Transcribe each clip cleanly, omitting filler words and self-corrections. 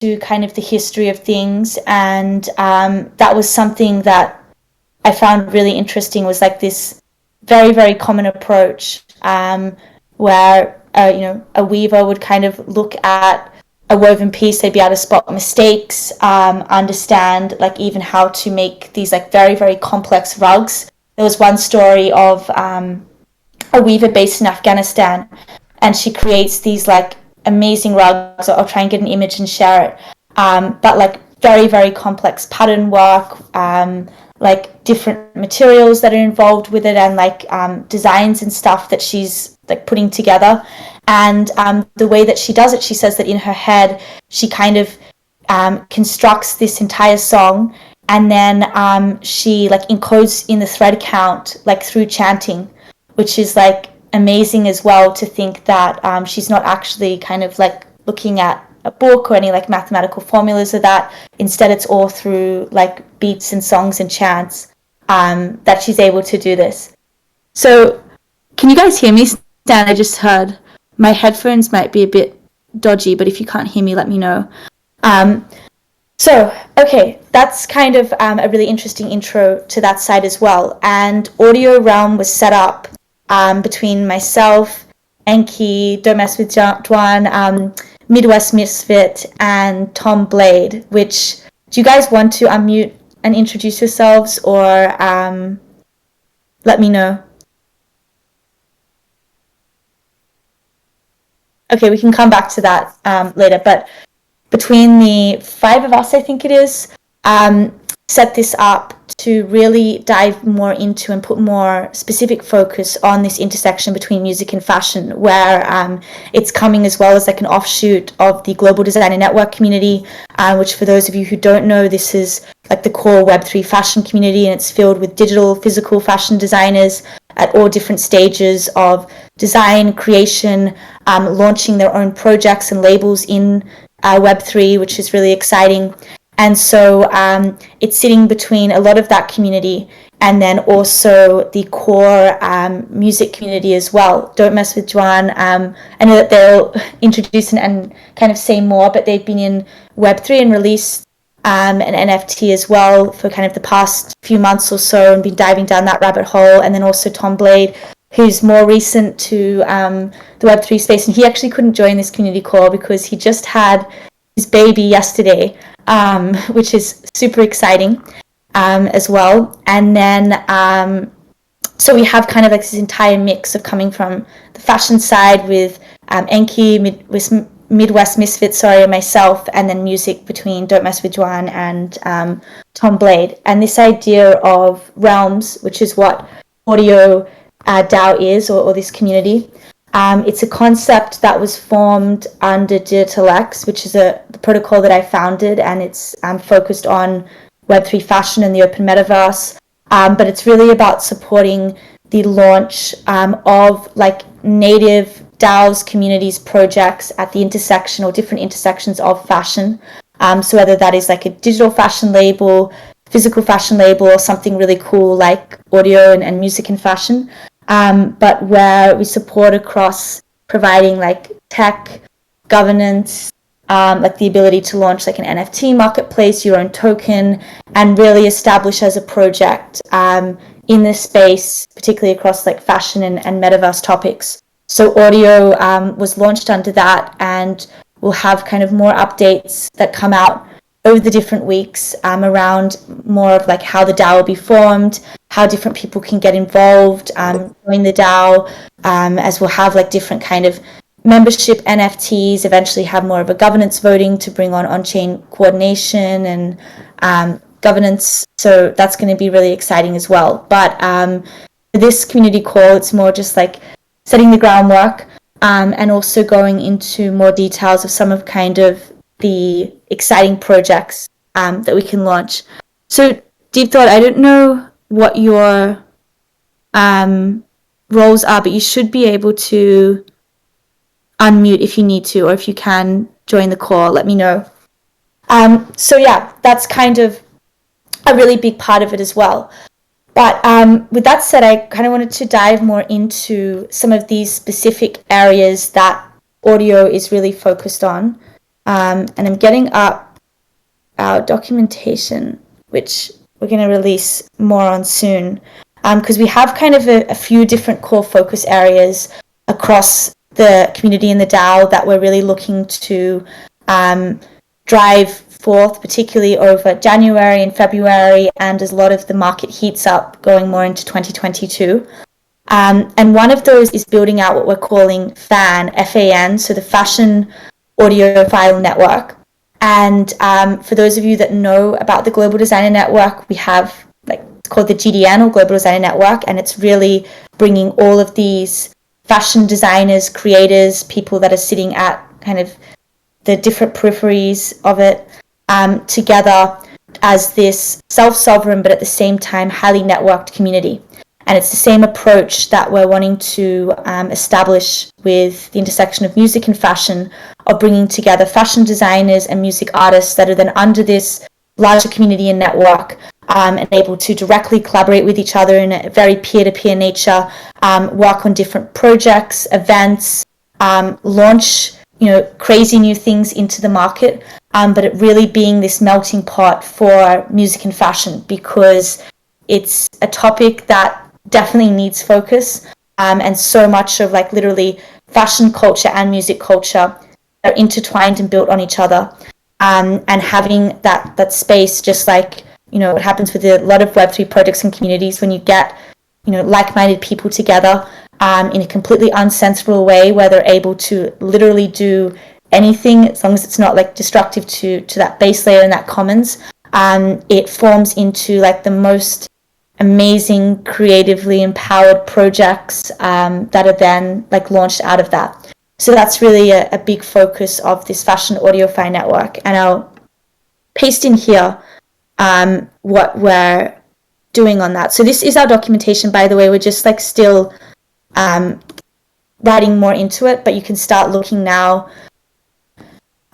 into kind of the history of things, and that was something that I found really interesting, was like this very, very common approach where a weaver would kind of look at a woven piece, they'd be able to spot mistakes, understand like even how to make these like very, very complex rugs. There was one story of a weaver based in Afghanistan, and she creates these like amazing rugs. I'll try and get an image and share it. But like very, very complex pattern work, like different materials that are involved with it, and like designs and stuff that she's like putting together. And the way that she does it, she says that in her head she kind of constructs this entire song, and then she like encodes in the thread count like through chanting, which is like amazing as well, to think that she's not actually kind of like looking at a book or any like mathematical formulas of that. Instead, it's all through like beats and songs and chants that she's able to do this. So can you guys hear me, Stan? I just heard my headphones might be a bit dodgy, but if you can't hear me, let me know. Okay, that's kind of a really interesting intro to that side as well. And Audio Realm was set up between myself, Enki, Don't Mess with Dwan, Midwest Misfit, and Tom Blade. Which, do you guys want to unmute and introduce yourselves, or let me know? Okay, we can come back to that later, but between the 5 of us, I think it is, set this up to really dive more into and put more specific focus on this intersection between music and fashion, where it's coming as well as like an offshoot of the Global Designer Network community, which, for those of you who don't know, this is like the core Web3 fashion community, and it's filled with digital, physical fashion designers at all different stages of design, creation, launching their own projects and labels in Web3, which is really exciting. And so it's sitting between a lot of that community and then also the core music community as well. Don't Mess with Juan. I know that they'll introduce and kind of say more, but they've been in Web3 and released an NFT as well for kind of the past few months or so, and been diving down that rabbit hole. And then also Tom Blade, who's more recent to the Web3 space, and he actually couldn't join this community call because he just had his baby yesterday, which is super exciting as well. And then so we have kind of like this entire mix of coming from the fashion side with Enki, Midwest Misfit, and myself, and then music between Don't Mess with Juan and Tom Blade. And this idea of realms, which is what AU.DEO is, or this community, it's a concept that was formed under Digital X, which is the protocol that I founded, and it's focused on Web3 fashion and the open metaverse. But it's really about supporting the launch of like native DAOs, communities, projects at the intersection or different intersections of fashion. So whether that is like a digital fashion label, physical fashion label, or something really cool like audio and music and fashion, but where we support across providing like tech, governance, like the ability to launch like an NFT marketplace, your own token, and really establish as a project in this space, particularly across like fashion and metaverse topics. So Audio was launched under that, and we'll have kind of more updates that come out over the different weeks around more of like how the DAO will be formed, how different people can get involved, join the DAO, as we'll have like different kind of membership NFTs, eventually have more of a governance voting to bring on-chain coordination and governance. So that's going to be really exciting as well. But for this community call, it's more just like setting the groundwork and also going into more details of some of kind of the exciting projects that we can launch. So Deep Thought, I don't know what your roles are, but you should be able to unmute if you need to, or if you can join the call, let me know. So yeah, that's kind of a really big part of it as well. But with that said, I kind of wanted to dive more into some of these specific areas that Audio is really focused on. And I'm getting up our documentation, which we're going to release more on soon, because we have kind of a few different core focus areas across the community in the DAO that we're really looking to drive forth, particularly over January and February, and as a lot of the market heats up going more into 2022. And one of those is building out what we're calling FAN, F-A-N, so the Fashion Audiophile Network. And for those of you that know about the Global Designer Network, we have it's called the GDN, or Global Designer Network, and it's really bringing all of these fashion designers, creators, people that are sitting at kind of the different peripheries of it together as this self-sovereign but at the same time highly networked community. And it's the same approach that we're wanting to establish with the intersection of music and fashion, of bringing together fashion designers and music artists that are then under this larger community and network, and able to directly collaborate with each other in a very peer-to-peer nature, work on different projects, events, launch crazy new things into the market, but it really being this melting pot for music and fashion, because it's a topic that definitely needs focus, and so much of literally fashion culture and music culture are intertwined and built on each other, and having that space, just like what happens with a lot of Web3 projects and communities, when you get like-minded people together in a completely uncensorable way, where they're able to literally do anything as long as it's not destructive to that base layer and that commons. It forms into the most amazing, creatively empowered projects that are then launched out of that. So that's really a big focus of this Fashion Audiophile Network. And I'll paste in here what we're doing on that. So this is our documentation, by the way. We're just still writing more into it, but you can start looking now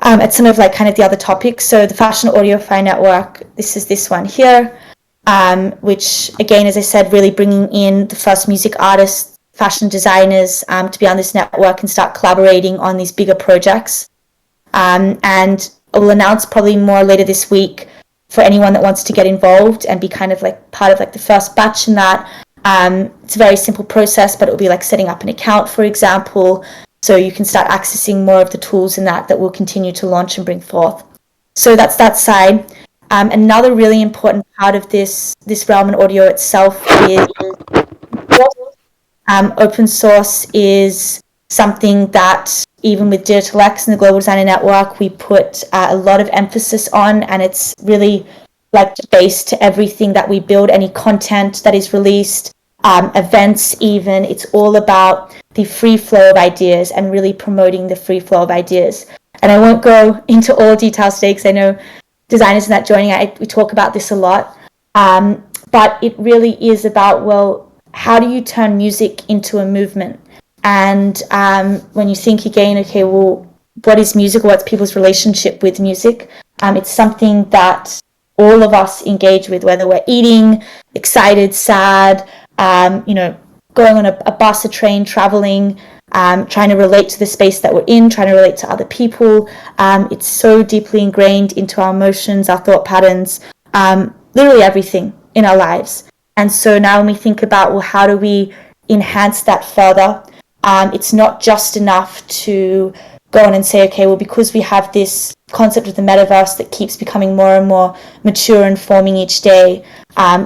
at some of kind of the other topics. So the Fashion Audiophile Network, this is this one here, which again, as I said, really bringing in the first music artists, fashion designers to be on this network and start collaborating on these bigger projects. And we'll announce probably more later this week for anyone that wants to get involved and be kind of part of the first batch in that. It's a very simple process, but it will be setting up an account, for example, so you can start accessing more of the tools in that we'll continue to launch and bring forth. So that's that side. Another really important part of this realm in audio itself is open source is something that even with Digital X and the Global Designer Network, we put a lot of emphasis on, and it's really base to everything that we build, any content that is released, events even. It's all about the free flow of ideas and really promoting the free flow of ideas. And I won't go into all details today because I know designers that joining, we talk about this a lot. But it really is about, well, how do you turn music into a movement? And when you think again, okay, well, what is music? What's people's relationship with music? It's something that all of us engage with, whether we're eating, excited, sad, going on a bus, a train, traveling, trying to relate to the space that we're in, trying to relate to other people. It's so deeply ingrained into our emotions, our thought patterns, literally everything in our lives. And so now when we think about, well, how do we enhance that further? It's not just enough to go on and say, okay, well, because we have this concept of the metaverse that keeps becoming more and more mature and forming each day,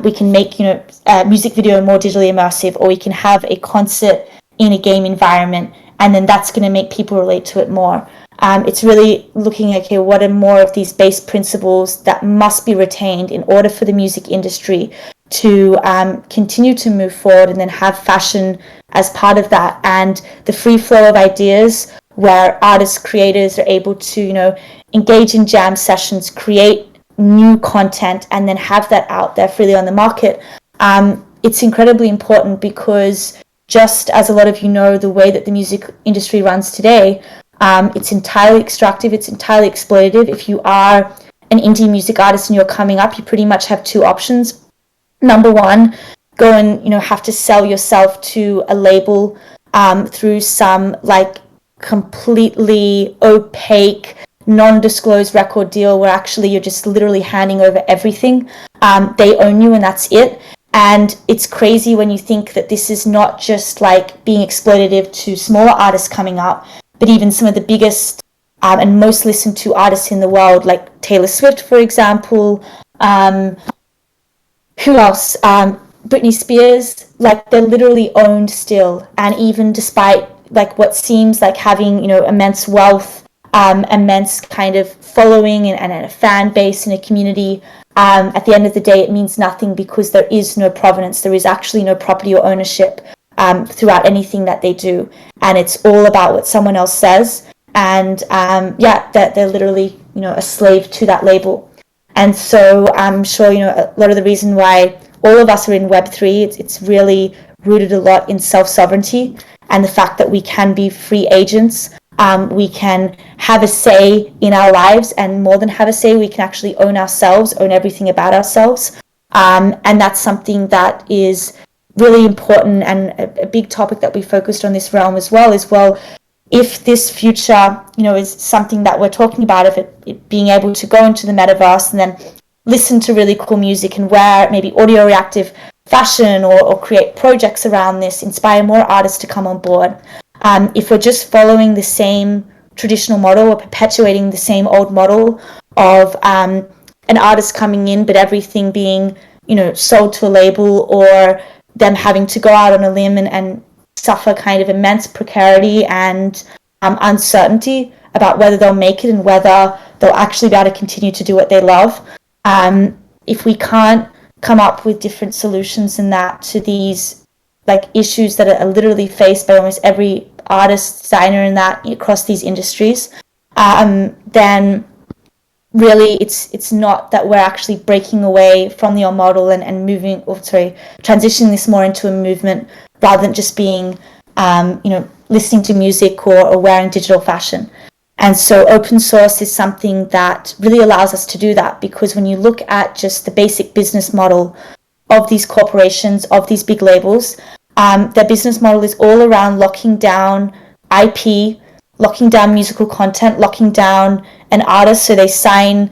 we can make a music video more digitally immersive, or we can have a concert in a game environment, and then that's going to make people relate to it more. It's really looking at, okay, what are more of these base principles that must be retained in order for the music industry to continue to move forward, and then have fashion as part of that, and the free flow of ideas where artists, creators are able to, engage in jam sessions, create new content, and then have that out there freely on the market. It's incredibly important because, just as a lot of you know, the way that the music industry runs today, it's entirely extractive, it's entirely exploitative. If you are an indie music artist and you're coming up, you pretty much have two options. Number one, go and have to sell yourself to a label through some completely opaque, non-disclosed record deal where actually you're just literally handing over everything. They own you and that's it. And it's crazy when you think that this is not just like being exploitative to smaller artists coming up, but even some of the biggest and most listened to artists in the world, like Taylor Swift, for example. Who else? Britney Spears. Like, they're literally owned still. And even despite like what seems like having, immense wealth, immense kind of following and a fan base and a community, at the end of the day, it means nothing because there is no provenance. There is actually no property or ownership throughout anything that they do. And it's all about what someone else says. And that they're literally, a slave to that label. And so I'm sure, a lot of the reason why all of us are in Web3, it's really rooted a lot in self-sovereignty and the fact that we can be free agents. We can have a say in our lives, and more than have a say, we can actually own ourselves, own everything about ourselves. And that's something that is really important, and a big topic that we focused on this realm as well is, well, if this future, is something that we're talking about, of it being able to go into the metaverse and then listen to really cool music and wear maybe audio reactive fashion or create projects around this, inspire more artists to come on board. If we're just following the same traditional model or perpetuating the same old model of an artist coming in, but everything being, sold to a label, or them having to go out on a limb and suffer kind of immense precarity and uncertainty about whether they'll make it and whether they'll actually be able to continue to do what they love. If we can't come up with different solutions in that to these like issues that are literally faced by almost every artist, designer in that across these industries, then really it's not that we're actually breaking away from the old model and transitioning this more into a movement rather than just being listening to music or wearing digital fashion. And so open source is something that really allows us to do that, because when you look at just the basic business model of these corporations, of these big labels, their business model is all around locking down IP, locking down musical content, locking down an artist so they sign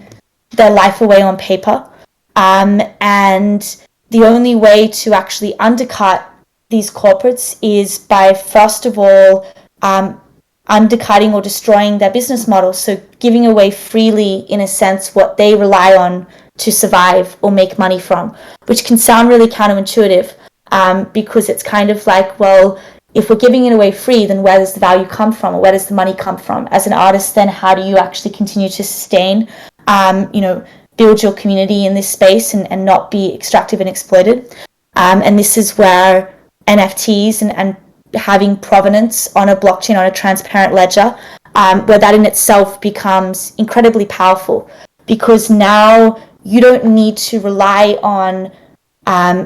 their life away on paper. And the only way to actually undercut these corporates is by, first of all, undercutting or destroying their business model. So giving away freely, in a sense, what they rely on to survive or make money from, which can sound really counterintuitive, because it's kind of like, well, if we're giving it away free, then where does the value come from, or where does the money come from? As an artist, then how do you actually continue to sustain, build your community in this space and not be extractive and exploited? And this is where NFTs and having provenance on a blockchain, on a transparent ledger, where that in itself becomes incredibly powerful, because now you don't need to rely on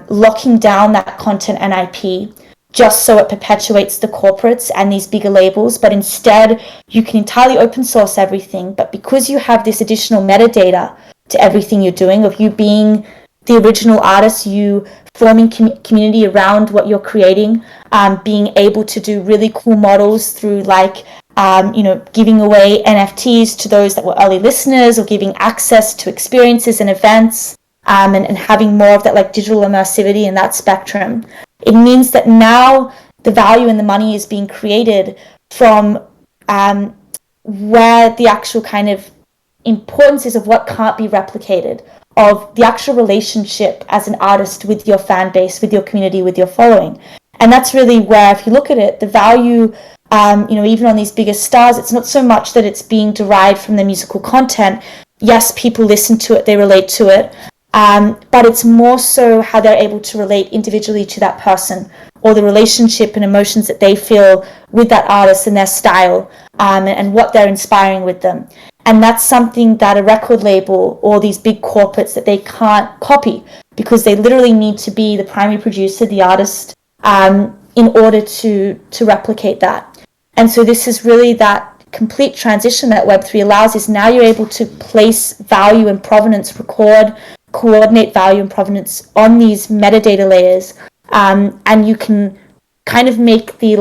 locking down that content and IP just so it perpetuates the corporates and these bigger labels, but instead you can entirely open source everything. But because you have this additional metadata to everything you're doing, of you being the original artist, you forming community around what you're creating, being able to do really cool models through giving away NFTs to those that were early listeners, or giving access to experiences and events, and having more of that like digital immersivity in that spectrum. It means that now the value and the money is being created from where the actual kind of importance is of what can't be replicated, of the actual relationship as an artist with your fan base, with your community, with your following. And that's really where, if you look at it, the value, even on these biggest stars, it's not so much that it's being derived from the musical content. Yes, people listen to it, they relate to it, but it's more so how they're able to relate individually to that person, or the relationship and emotions that they feel with that artist and their style, and what they're inspiring with them. And that's something that a record label or these big corporates, that they can't copy, because they literally need to be the primary producer, the artist, in order to replicate that. And so this is really that complete transition that Web3 allows, is now you're able to place value and provenance, coordinate value and provenance on these metadata layers, and you can kind of make the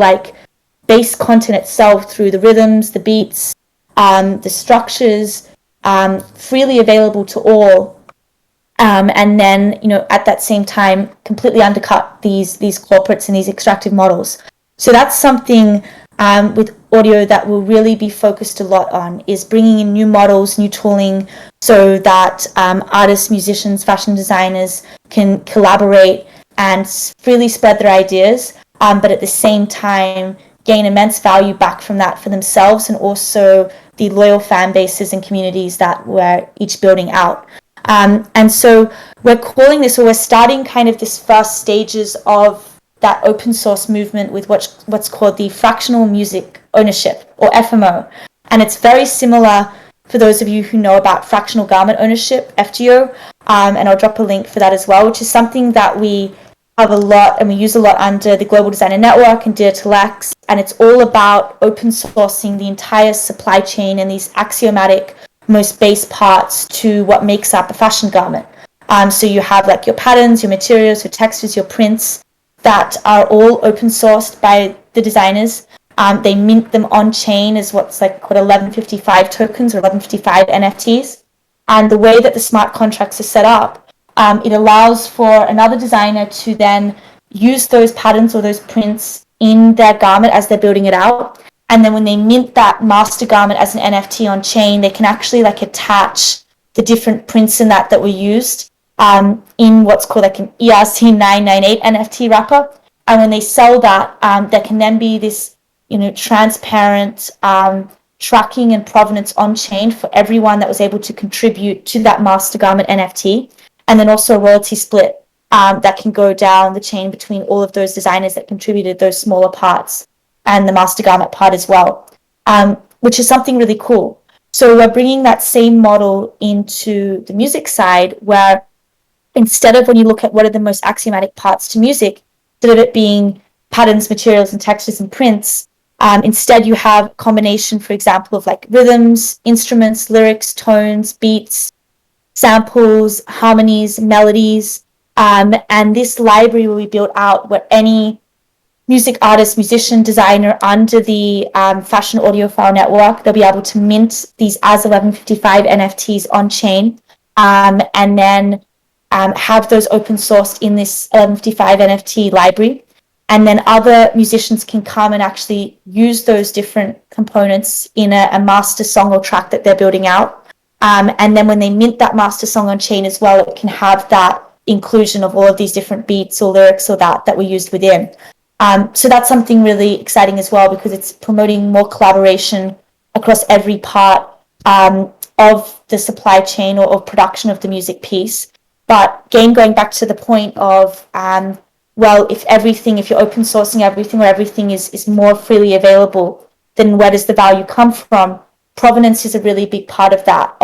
base content itself through the rhythms, the beats, the structures freely available to all, and then at that same time completely undercut these corporates and these extractive models. So that's something with audio that will really be focused a lot on, is bringing in new models, new tooling, so that artists, musicians, fashion designers can collaborate and freely spread their ideas, but at the same time gain immense value back from that for themselves and also the loyal fan bases and communities that we're each building out. And so we're calling this, or we're starting kind of this first stages of that open source movement with what's called the fractional music ownership, or FMO. And it's very similar, for those of you who know about fractional garment ownership, FGO, and I'll drop a link for that as well, which is something that we have a lot and we use a lot under the Global Designer Network and Digital X. And it's all about open sourcing the entire supply chain and these axiomatic, most base parts to what makes up a fashion garment. So you have like your patterns, your materials, your textures, your prints, that are all open sourced by the designers. They mint them on chain as what's like called 1155 tokens, or 1155 NFTs. And the way that the smart contracts are set up, it allows for another designer to then use those patterns or those prints in their garment as they're building it out. And then when they mint that master garment as an NFT on chain, they can actually like attach the different prints in that were used in what's called like an ERC998 NFT wrapper. And when they sell that, there can then be this, transparent tracking and provenance on chain for everyone that was able to contribute to that master garment NFT. And then also a royalty split that can go down the chain between all of those designers that contributed those smaller parts and the master garment part as well, which is something really cool. So we're bringing that same model into the music side, where instead of, when you look at what are the most axiomatic parts to music, instead of it being patterns, materials, and textures and prints, instead you have a combination, for example, of like rhythms, instruments, lyrics, tones, beats, samples, harmonies, melodies, and this library will be built out where any music artist, musician, designer under the Fashion Audiophile Network, they'll be able to mint these as 1155 NFTs on chain, and then have those open sourced in this 1155 NFT library. And then other musicians can come and actually use those different components in a master song or track that they're building out. And then when they mint that master song on chain as well, it can have that inclusion of all of these different beats or lyrics or that were used within. So that's something really exciting as well, because it's promoting more collaboration across every part of the supply chain or production of the music piece. But again, going back to the point of, if you're open sourcing everything, or everything is more freely available, then where does the value come from? Provenance is a really big part of that.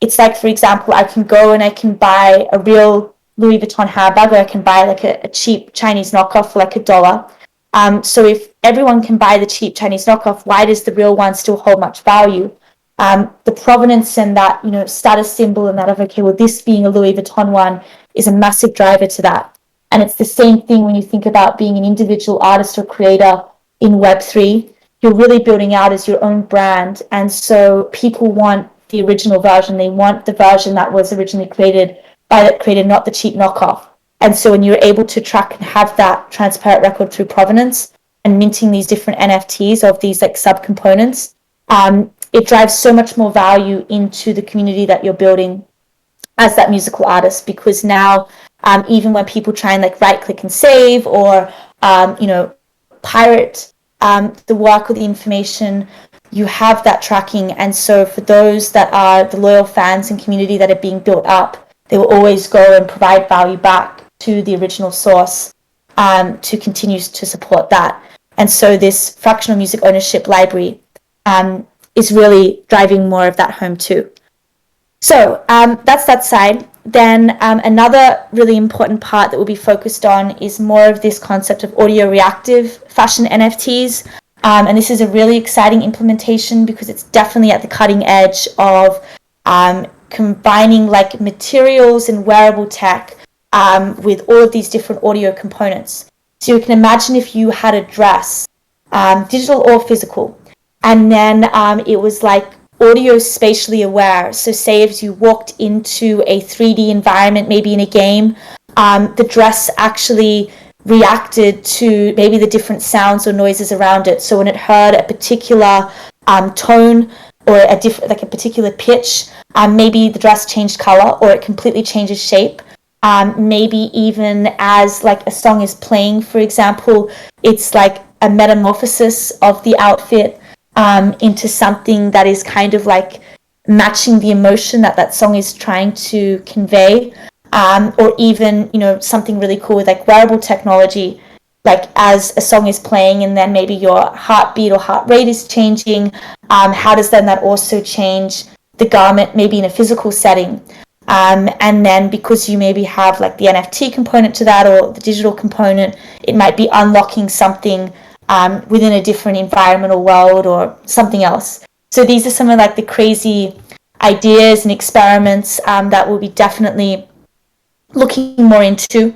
It's like, for example, I can go and I can buy a real Louis Vuitton handbag, or I can buy like a cheap Chinese knockoff for like $1. So if everyone can buy the cheap Chinese knockoff, why does the real one still hold much value? The provenance and that, status symbol and that of, okay, well, this being a Louis Vuitton one is a massive driver to that. And it's the same thing when you think about being an individual artist or creator in Web3. You're really building out as your own brand. And so people want the original version. They want the version that was originally created by that creator, not the cheap knockoff. And so when you're able to track and have that transparent record through provenance and minting these different NFTs of these like subcomponents, it drives so much more value into the community that you're building as that musical artist. Because now, even when people try and like right click and save, or pirate the work or the information, you have that tracking. And so for those that are the loyal fans and community that are being built up, they will always go and provide value back to the original source, to continue to support that. And so this fractional music ownership library is really driving more of that home too. So that's that side. Then another really important part that we'll be focused on is more of this concept of audio reactive fashion NFTs. And this is a really exciting implementation, because it's definitely at the cutting edge of combining like materials and wearable tech with all of these different audio components. So you can imagine if you had a dress, digital or physical, And then it was like audio spatially aware. So say if you walked into a 3D environment, maybe in a game, the dress actually reacted to maybe the different sounds or noises around it. So when it heard a particular tone or a particular pitch, maybe the dress changed color or it completely changes shape. Maybe even as like a song is playing, for example, it's like a metamorphosis of the outfit into something that is kind of like matching the emotion that that song is trying to convey. Or even, something really cool with like wearable technology, like as a song is playing and then maybe your heartbeat or heart rate is changing, how does then that also change the garment maybe in a physical setting? And then because you maybe have like the NFT component to that or the digital component, it might be unlocking something within a different environmental world or something else. So these are some of like the crazy ideas and experiments that we'll be definitely looking more into,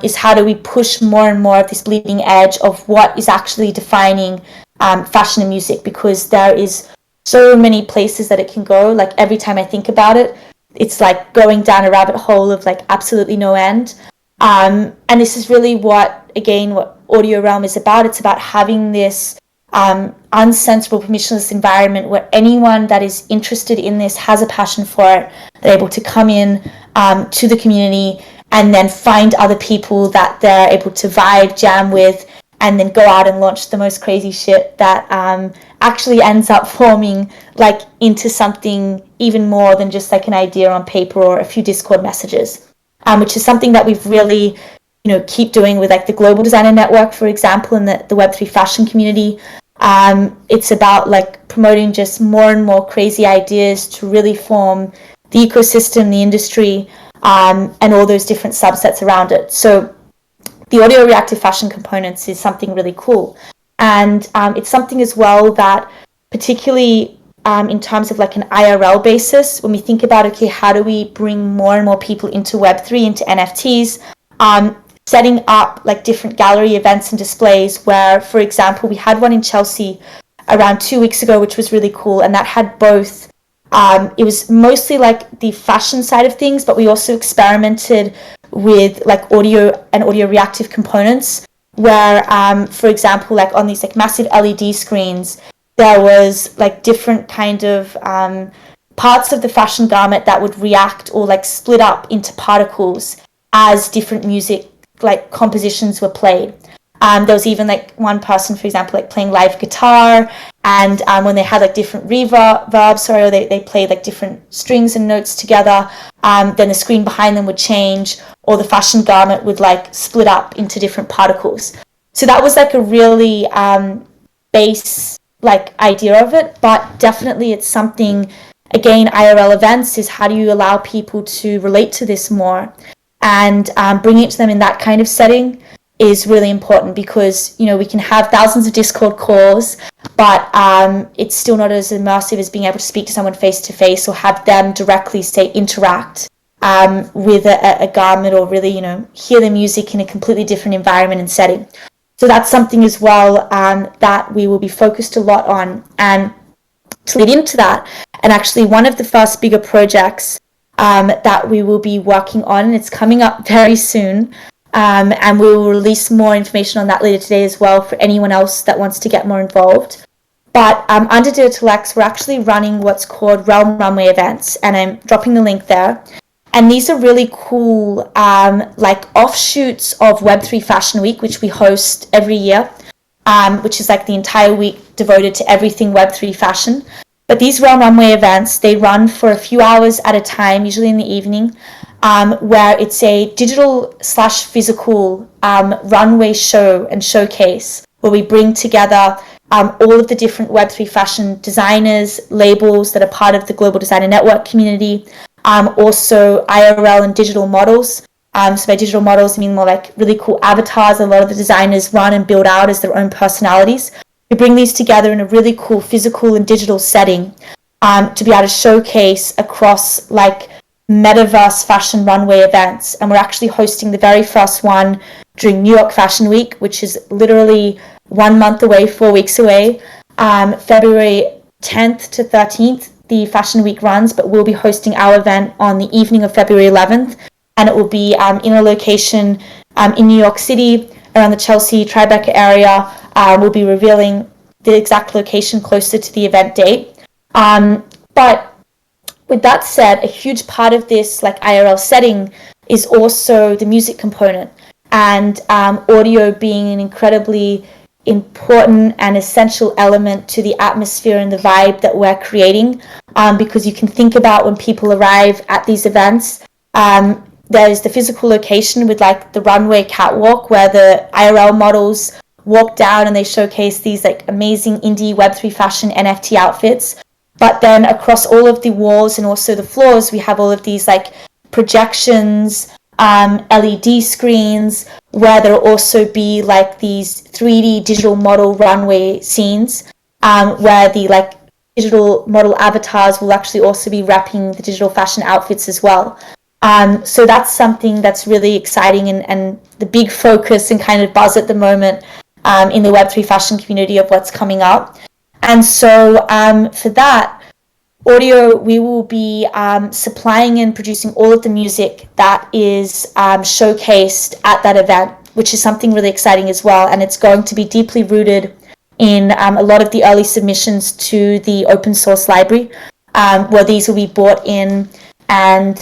is how do we push more and more of this bleeding edge of what is actually defining fashion and music, because there is so many places that it can go. Like every time I think about it, it's like going down a rabbit hole of like absolutely no end. And this is really what Audio Realm is about. It's about having this uncensorable, permissionless environment where anyone that is interested in this, has a passion for it, they're able to come in to the community and then find other people that they're able to vibe, jam with, and then go out and launch the most crazy shit that actually ends up forming like into something even more than just like an idea on paper or a few Discord messages, which is something that we've really keep doing with like the Global Designer Network, for example, in the Web3 fashion community. It's about like promoting just more and more crazy ideas to really form the ecosystem, the industry, and all those different subsets around it. So the audio reactive fashion components is something really cool. And it's something as well that particularly in terms of like an IRL basis, when we think about, okay, how do we bring more and more people into Web3, into NFTs, setting up like different gallery events and displays where, for example, we had one in Chelsea around 2 weeks ago, which was really cool. And that had both, it was mostly like the fashion side of things, but we also experimented with like audio and audio reactive components where, for example, like on these like massive LED screens, there was like different kind of parts of the fashion garment that would react or like split up into particles as different music like compositions were played. There was even like one person, for example, like playing live guitar, and when they had like different reverbs, or they played like different strings and notes together, then the screen behind them would change, or the fashion garment would like split up into different particles. So that was like a really base like idea of it, but definitely it's something, again, IRL events is how do you allow people to relate to this more, and bringing it to them in that kind of setting is really important, because we can have thousands of Discord calls, but it's still not as immersive as being able to speak to someone face to face or have them directly say interact with a garment, or really hear the music in a completely different environment and setting. So that's something as well that we will be focused a lot on. And to lead into that, and actually one of the first bigger projects that we will be working on, and it's coming up very soon, and we will release more information on that later today as well for anyone else that wants to get more involved. But under Digital X, we're actually running what's called Realm Runway events, and I'm dropping the link there. And these are really cool like offshoots of Web3 Fashion Week, which we host every year, which is like the entire week devoted to everything Web3 fashion. But these Realm Runway events, they run for a few hours at a time, usually in the evening, where it's a digital/physical runway show and showcase where we bring together all of the different Web3 fashion designers, labels that are part of the Global Designer Network community, also IRL and digital models. So by digital models, I mean more like really cool avatars a lot of the designers run and build out as their own personalities. We bring these together in a really cool physical and digital setting to be able to showcase across like metaverse fashion runway events. And we're actually hosting the very first one during New York Fashion Week, which is literally 1 month away, 4 weeks away. February 10th to 13th, the Fashion Week runs, but we'll be hosting our event on the evening of February 11th, and it will be in a location in New York City, around the Chelsea, Tribeca area. We'll be revealing the exact location closer to the event date. But with that said, a huge part of this like IRL setting is also the music component, and audio being an incredibly important and essential element to the atmosphere and the vibe that we're creating, because you can think about when people arrive at these events, there's the physical location with like the runway catwalk where the IRL models walk down and they showcase these like amazing indie Web3 fashion NFT outfits. But then across all of the walls and also the floors, we have all of these like projections, LED screens, where there'll also be like these 3D digital model runway scenes, where the like digital model avatars will actually also be repping the digital fashion outfits as well. So that's something that's really exciting and the big focus and kind of buzz at the moment in the Web3 fashion community of what's coming up. And so for that, AU.DEO, we will be supplying and producing all of the music that is showcased at that event, which is something really exciting as well. And it's going to be deeply rooted in a lot of the early submissions to the open source library, where these will be brought in and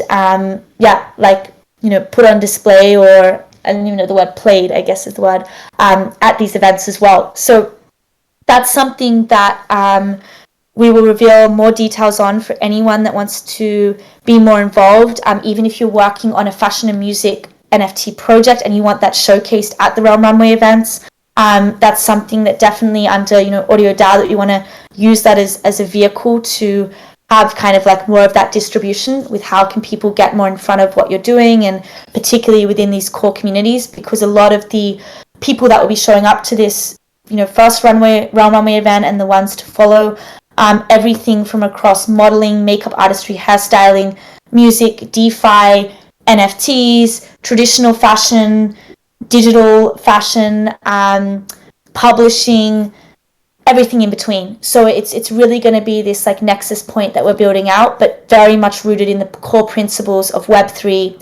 put on display, or I don't even know the word, played, I guess is the word, at these events as well. So that's something that we will reveal more details on for anyone that wants to be more involved. Even if you're working on a fashion and music NFT project and you want that showcased at the Realm Runway events, that's something that definitely under AU.DEO that you want to use that as a vehicle to have kind of like more of that distribution with how can people get more in front of what you're doing, and particularly within these core communities, because a lot of the people that will be showing up to this first Realm Runway event and the ones to follow, everything from across modeling, makeup artistry, hairstyling, music, DeFi, NFTs, traditional fashion, digital fashion, publishing, everything in between. So it's really going to be this like nexus point that we're building out, but very much rooted in the core principles of Web3,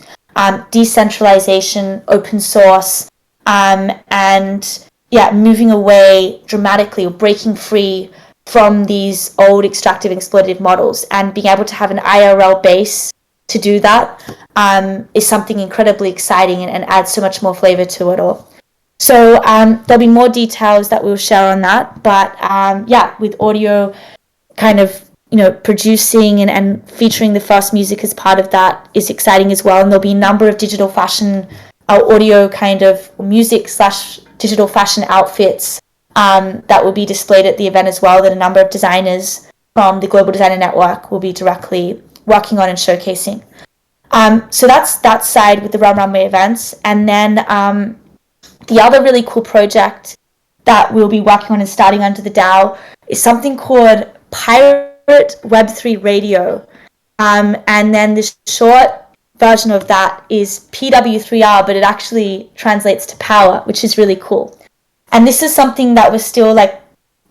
decentralization, open source, and moving away dramatically or breaking free from these old extractive exploitative models, and being able to have an IRL base to do that is something incredibly exciting and adds so much more flavor to it all. So there'll be more details that we'll share on that, but with AU.DEO kind of producing and featuring the first music as part of that is exciting as well. And there'll be a number of digital fashion AU.DEO kind of music / digital fashion outfits that will be displayed at the event as well, that a number of designers from the Global Designer Network will be directly working on and showcasing. So that's that side with the Realm Runway events. And then the other really cool project that we'll be working on and starting under the DAO is something called Pirate Web3 Radio. And then the short version of that is PW3R, but it actually translates to power, which is really cool. And this is something that we're still like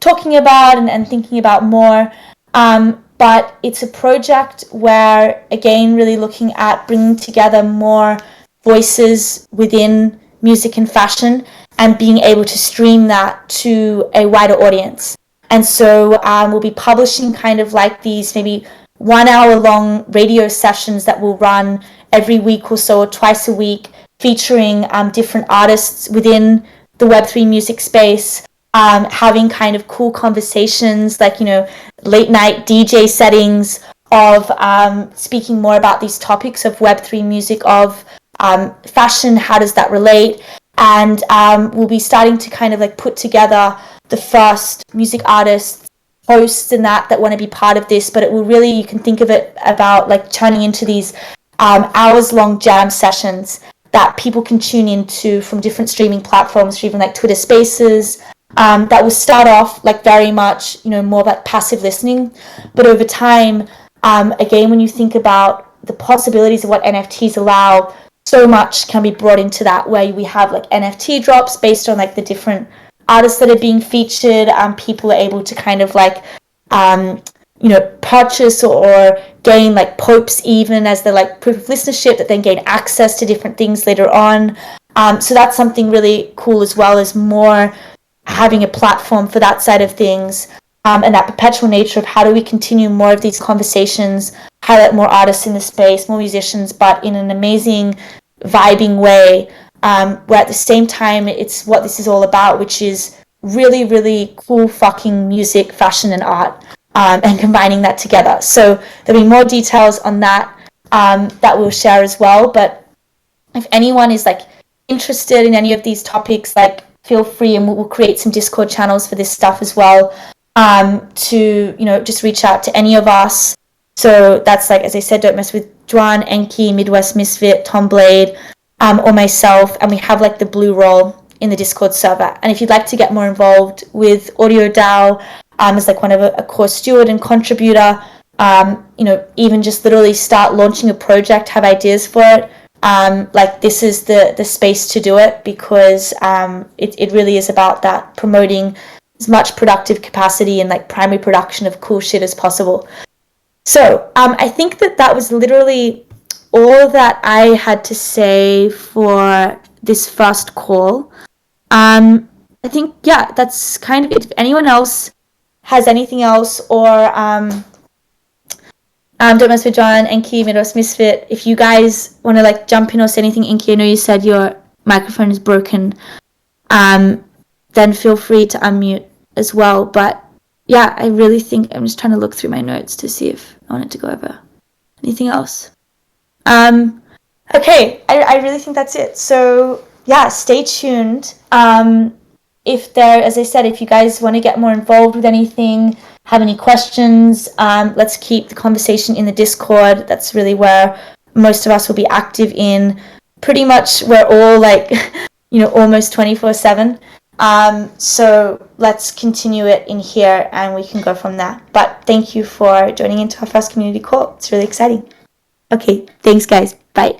talking about and thinking about more. But it's a project where, again, really looking at bringing together more voices within music and fashion and being able to stream that to a wider audience. And so we'll be publishing kind of like these maybe 1 hour long radio sessions that will run every week or so, or twice a week, featuring different artists within the Web3 music space, having kind of cool conversations like, late night DJ settings of speaking more about these topics of Web3 music, of fashion, how does that relate? And we'll be starting to kind of like put together the first music artists, hosts and that want to be part of this, but it will really, you can think of it about like turning into these hours long jam sessions that people can tune into from different streaming platforms, even like Twitter Spaces, that will start off like very much, more about passive listening. But over time, again, when you think about the possibilities of what NFTs allow, so much can be brought into that, where we have like NFT drops based on like the different artists that are being featured, people are able to kind of like, purchase or gain like popes even as their like proof of listenership, that then gain access to different things later on. So that's something really cool, as well as more having a platform for that side of things, and that perpetual nature of how do we continue more of these conversations, highlight more artists in the space, more musicians, but in an amazing, vibing way, where at the same time it's what this is all about, which is really, really cool fucking music, fashion, and art, and combining that together. So there'll be more details on that that we'll share as well. But if anyone is like interested in any of these topics, like feel free, and we'll create some Discord channels for this stuff as well, to just reach out to any of us. So that's like, as I said, Don't Mess with Juan, Enki, Midwest Misfit, Tom Blade, or myself, and we have like the blue role in the Discord server. And if you'd like to get more involved with AU.DEO, as like one of a core steward and contributor, even just literally start launching a project, have ideas for it, like this is the space to do it, because it really is about that, promoting as much productive capacity and like primary production of cool shit as possible. So I think that was literally all that I had to say for this first call. I think, yeah, that's kind of it. If anyone else has anything else, or Don't Mess with John, Enki, Midwest Misfit, if you guys want to like jump in or say anything, Enki, I know you said your microphone is broken, then feel free to unmute as well. But yeah, I really think I'm just trying to look through my notes to see if I wanted to go over anything else. Okay, I really think that's it. So yeah, stay tuned. As I said, if you guys want to get more involved with anything, have any questions, let's keep the conversation in the Discord. That's really where most of us will be active in. Pretty much we're all like, almost 24/7. So let's continue it in here, and we can go from there. But thank you for joining into our first community call. It's really exciting. Okay, thanks guys. Bye.